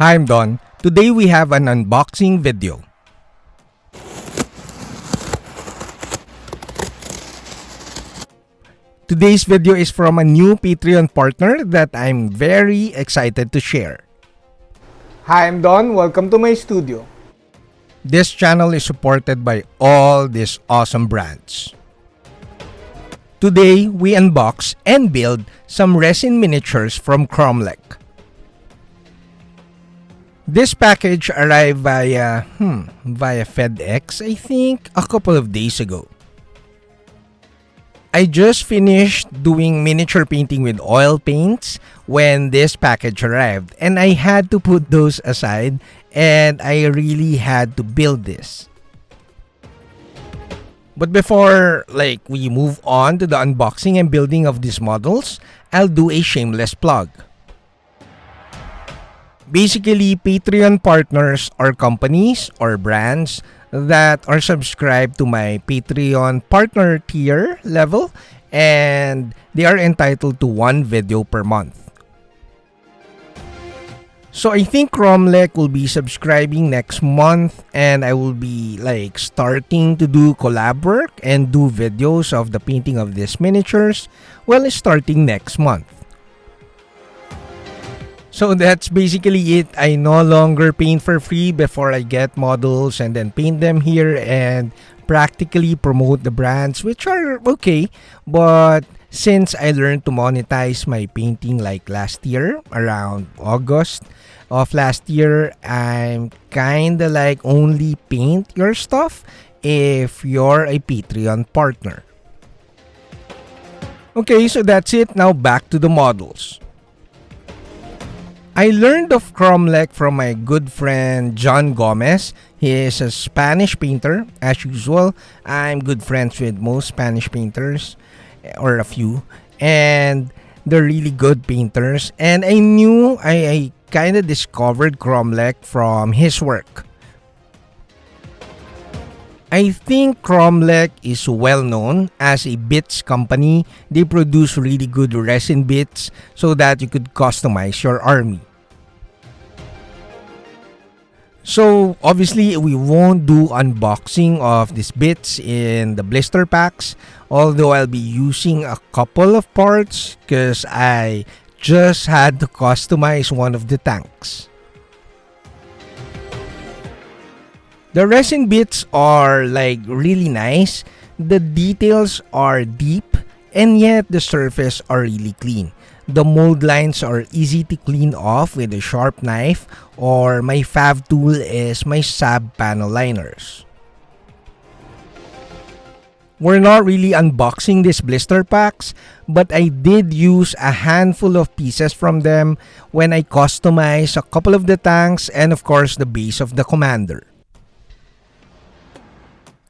Hi, I'm Don. Today we have an unboxing video. Today's video is from a new Patreon partner that I'm very excited to share. Hi, I'm Don. Welcome to my studio. This channel is supported by all these awesome brands. Today, we unbox and build some resin miniatures from KROMLECH. This package arrived via FedEx, I think, a couple of days ago. I just finished doing miniature painting with oil paints when this package arrived, and I had to put those aside and I really had to build this. But before we move on to the unboxing and building of these models, I'll do a shameless plug. Basically, Patreon partners are companies or brands that are subscribed to my Patreon partner tier level, and they are entitled to one video per month. So I think KROMLECH will be subscribing next month, and I will be starting to do collab work and do videos of the painting of these miniatures, starting next month. So that's basically it. I no longer paint for free before I get models and then paint them here and practically promote the brands, which are okay. But since I learned to monetize my painting last year, around August of last year, I'm kinda only paint your stuff if you're a Patreon partner. Okay, so that's it. Now back to the models. I learned of KROMLECH from my good friend John Gomez. He is a Spanish painter. As usual, I'm good friends with most Spanish painters, or a few, and they're really good painters. And I knew I kind of discovered KROMLECH from his work. I think KROMLECH is well known as a bits company. They produce really good resin bits so that you could customize your army. So obviously we won't do unboxing of these bits in the blister packs, although I'll be using a couple of parts because I just had to customize one of the tanks. The resin bits are really nice. The details are deep and yet the surface are really clean. The mold lines are easy to clean off with a sharp knife, or my fav tool is my sab panel liners. We're not really unboxing these blister packs, but I did use a handful of pieces from them when I customized a couple of the tanks and of course the base of the commander.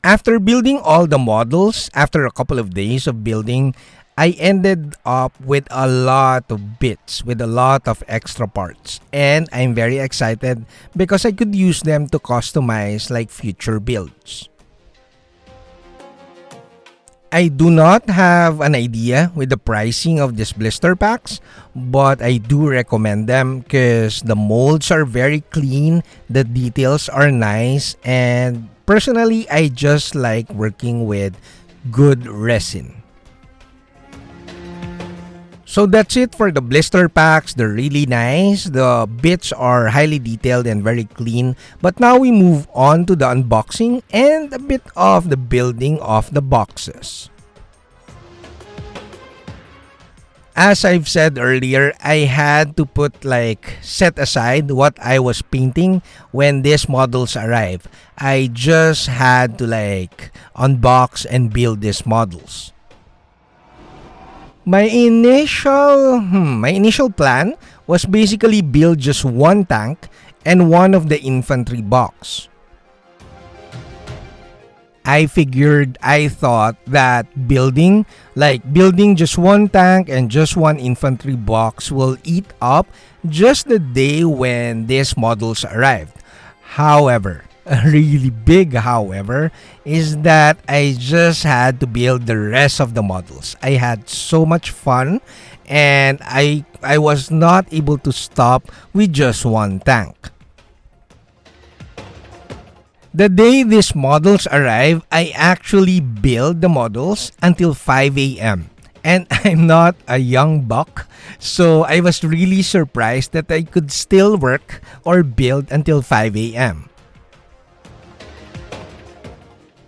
After building all the models, after a couple of days of building, I ended up with a lot of bits, with a lot of extra parts. And I'm very excited because I could use them to customize future builds. I do not have an idea with the pricing of these blister packs, but I do recommend them because the molds are very clean, the details are nice, and personally, I just like working with good resin. So that's it for the blister packs. They're really nice. The bits are highly detailed and very clean. But now we move on to the unboxing and a bit of the building of the boxes. As I've said earlier, I had to set aside what I was painting when these models arrive. I just had to unbox and build these models. My initial plan was basically build just one tank and one of the infantry box. I thought that building just one tank and just one infantry box will eat up just the day when these models arrived. However, really big, however, is that I just had to build the rest of the models. I had so much fun, and I was not able to stop with just one tank. The day these models arrive, I actually build the models until 5 a.m. And I'm not a young buck, so I was really surprised that I could still work or build until 5 a.m.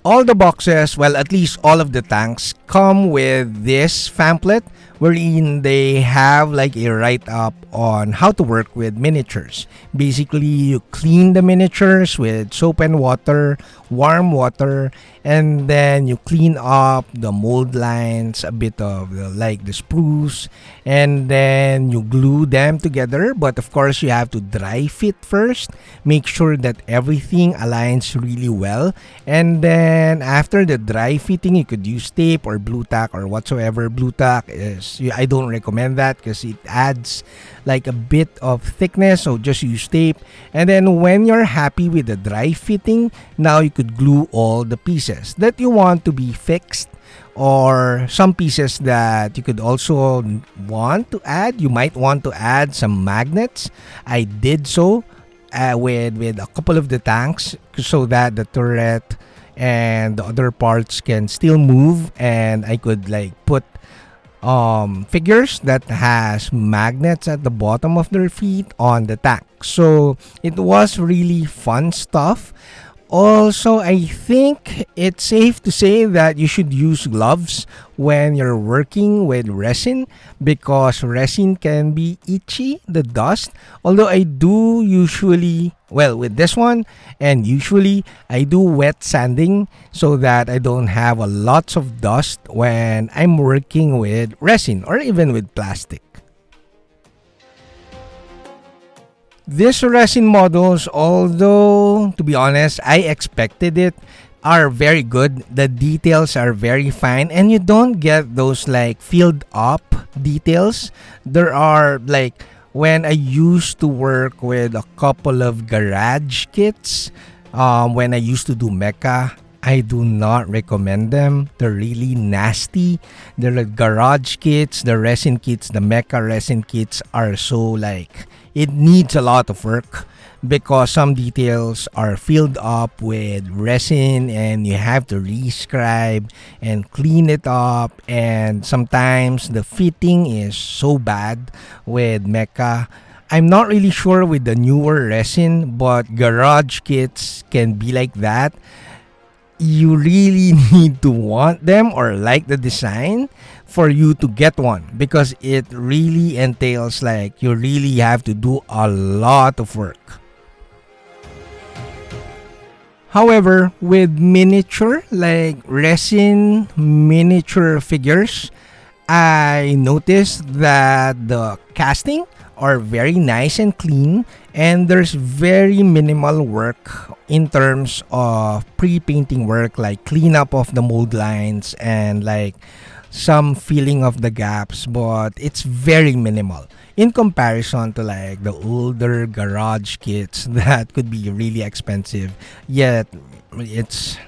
All the boxes, well, at least all of the tanks, come with this pamphlet wherein they have like a write up on how to work with miniatures. Basically, you clean the miniatures with soap and water, warm water, and then you clean up the mold lines, a bit of the spruce, and then you glue them together. But of course, you have to dry fit first. Make sure that everything aligns really well, and then after the dry fitting, you could use tape or blue tack or whatsoever. Blue tack is, I don't recommend that because it adds like a bit of thickness, so just use tape. And then when you're happy with the dry fitting, now you could glue all the pieces that you want to be fixed, or some pieces that you could also want to add. You might want to add some magnets. I did so with a couple of the tanks so that the turret and the other parts can still move, and I could like put figures that has magnets at the bottom of their feet on the tank. So it was really fun stuff. Also, I think it's safe to say that you should use gloves when you're working with resin, because resin can be itchy, the dust. Although I do usually, well, with this one, and usually I do wet sanding so that I don't have a lots of dust when I'm working with resin or even with plastic. These resin models, although to be honest, I expected it, are very good. The details are very fine, and you don't get those like filled up details. There are like when I used to work with a couple of garage kits, when I used to do mecha, I do not recommend them. They're really nasty. The garage kits, the resin kits, the mecha resin kits are so like, it needs a lot of work because some details are filled up with resin and you have to rescribe and clean it up, and sometimes the fitting is so bad with mecha. I'm not really sure with the newer resin, but garage kits can be like that. You really need to want them or like the design for you to get one, because it really entails like you really have to do a lot of work. However, with miniature, like resin miniature figures, I noticed that the casting are very nice and clean, and there's very minimal work in terms of pre-painting work, like cleanup of the mold lines and like some filling of the gaps, but it's very minimal in comparison to like the older garage kits that could be really expensive, yet it's,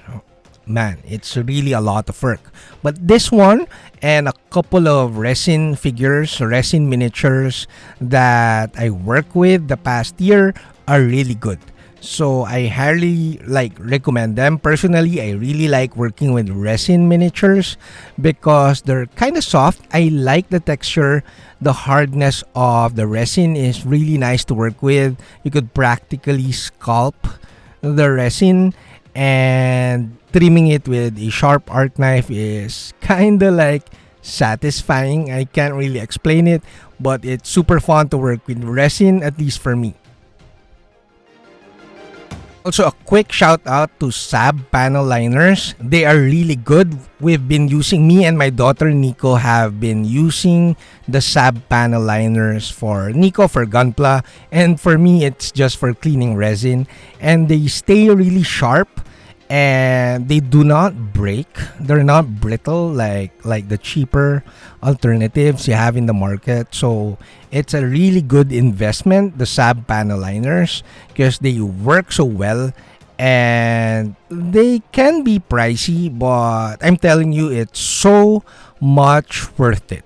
man, it's really a lot of work. But this one and a couple of resin figures, resin miniatures that I work with the past year are really good. So I highly like recommend them. Personally, I really like working with resin miniatures because they're kind of soft. I like the texture. The hardness of the resin is really nice to work with. You could practically sculpt the resin, and trimming it with a sharp art knife is kind of like satisfying. I can't really explain it, but it's super fun to work with resin, at least for me. Also, a quick shout out to Sab panel liners. They are really good. We've been using, me and my daughter Nico have been using the Sab panel liners for Nico for Gunpla, and for me it's just for cleaning resin, and they stay really sharp and they do not break. They're not brittle like the cheaper alternatives you have in the market. So it's a really good investment, the Sab panel liners, because they work so well and they can be pricey, but I'm telling you, it's so much worth it.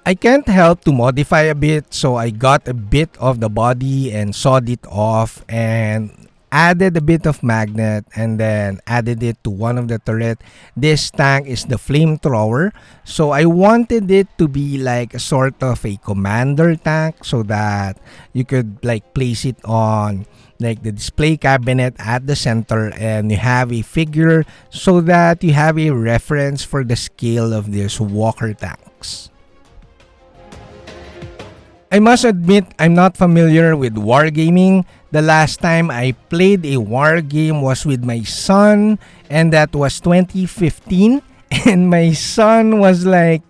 I can't help to modify a bit, so I got a bit of the body and sawed it off and added a bit of magnet and then added it to one of the turret. This tank is the flamethrower, so I wanted it to be like a sort of a commander tank so that you could like place it on like the display cabinet at the center and you have a figure so that you have a reference for the scale of these walker tanks. I must admit, I'm not familiar with wargaming. The last time I played a war game was with my son, and that was 2015. And my son was like,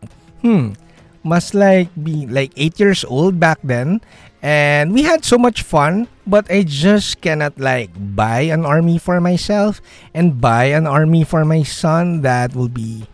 must like be like 8 years old back then. And we had so much fun, but I just cannot like buy an army for myself and buy an army for my son. That will be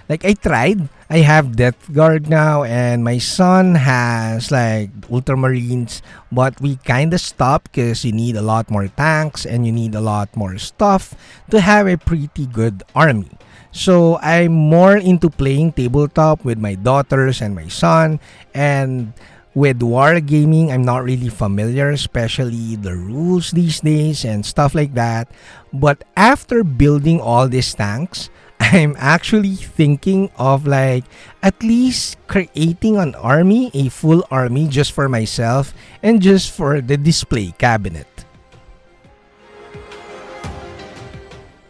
like, I tried. I have Death Guard now, and my son has like Ultramarines, but we kind of stopped because you need a lot more tanks and you need a lot more stuff to have a pretty good army. So I'm more into playing tabletop with my daughters and my son, and with wargaming, I'm not really familiar, especially the rules these days and stuff like that. But after building all these tanks, I'm actually thinking of like at least creating an army, a full army just for myself and just for the display cabinet.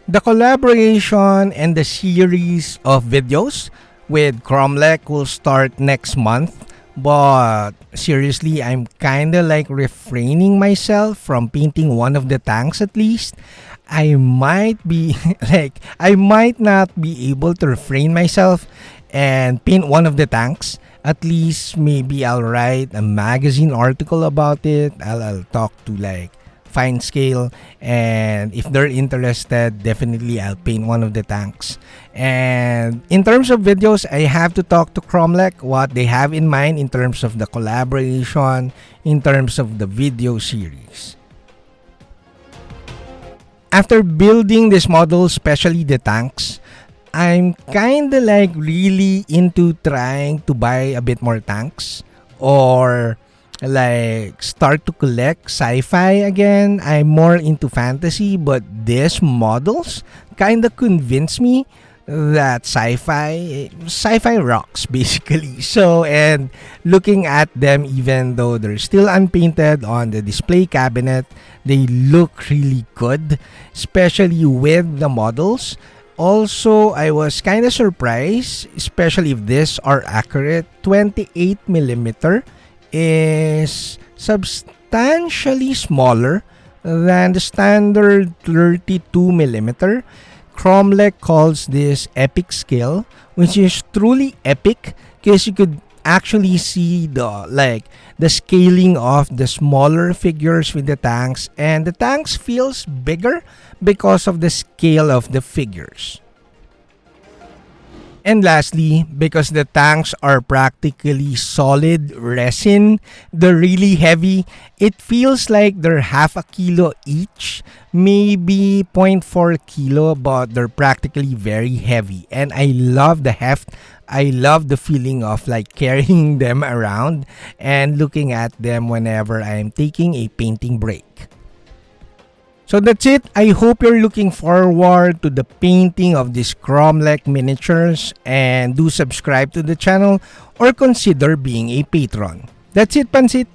The collaboration and the series of videos with KROMLECH will start next month, but seriously, I'm kinda like refraining myself from painting one of the tanks at least. I might be like, I might not be able to refrain myself and paint one of the tanks. At least maybe I'll write a magazine article about it. I'll talk to like fine scale, and if they're interested, definitely I'll paint one of the tanks. And in terms of videos, I have to talk to KROMLECH what they have in mind in terms of the collaboration, in terms of the video series. After building this model, especially the tanks, I'm kinda like really into trying to buy a bit more tanks or like start to collect sci-fi again. I'm more into fantasy, but these models kinda convince me that sci-fi rocks basically. So, and looking at them, even though they're still unpainted on the display cabinet, they look really good, especially with the models. Also, I was kind of surprised, especially if these are accurate. 28mm is substantially smaller than the standard 32mm. KROMLECH calls this epic scale, which is truly epic because you could actually see the scaling of the smaller figures with the tanks, and the tanks feels bigger because of the scale of the figures. And lastly, because the tanks are practically solid resin, they're really heavy. It feels like they're half a kilo each, maybe 0.4 kilo, but they're practically very heavy. And I love the heft. I love the feeling of like carrying them around and looking at them whenever I'm taking a painting break. So that's it. I hope you're looking forward to the painting of these KROMLECH miniatures, and do subscribe to the channel or consider being a patron. That's it, Pansit!